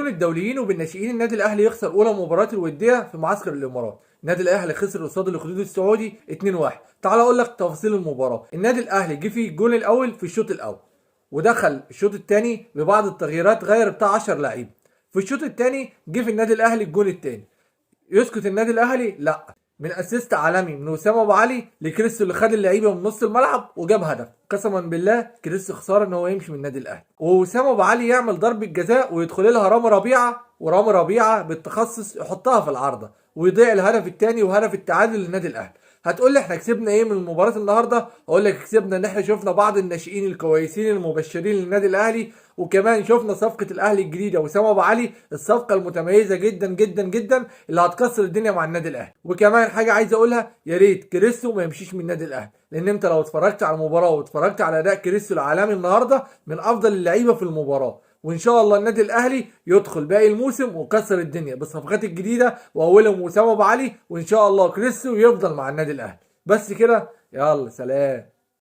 الدوليين وبالناشئين النادي الاهلي يخسر اولى مباراه الوديه في معسكر الامارات. النادي الاهلي خسر قصاد الخدود السعودي 2-1. تعال اقول لك تفاصيل المباراه. النادي الاهلي جه فيه الجول الاول في الشوط الاول، ودخل الشوط الثاني ببعض التغييرات، غير بتاع 10 لعيبه. في الشوط الثاني جه في النادي الاهلي الجول الثاني. يسكت النادي الاهلي؟ لا، من اسيست عالمي من وسام ابو علي لكريستو اللي خد اللعيبه من نص الملعب وجاب هدف. قسما بالله كريستو خساره ان هو يمشي من النادي الاهلي، ووسام ابو علي يعمل ضربه جزاء ويدخل لها رامي ربيعه، ورامي ربيعه بالتخصص يحطها في العارضه ويضيع الهدف الثاني وهدف التعادل للنادي الاهلي. هتقول لي احنا كسبنا ايه من مباراه النهارده؟ اقول لك كسبنا ان احنا شفنا بعض الناشئين الكويسين المبشرين للنادي الاهلي، وكمان شفنا صفقه الاهلي الجديده وسام ابو علي، الصفقه المتميزه جدا جدا جدا اللي هتكسر الدنيا مع النادي الاهلي. وكمان حاجه عايز اقولها، يا ريت كريستو ما يمشيش من النادي الاهلي، لان انت لو اتفرجت على المباراه واتفرجت على اداء كريستو العالمي النهارده من افضل اللعيبه في المباراه. وان شاء الله النادي الاهلي يدخل باقي الموسم ويكسر الدنيا بالصفقات الجديده، واولهم وسام ابو علي، وان شاء الله كريستو يفضل مع النادي الاهلي. بس كده، يلا سلام.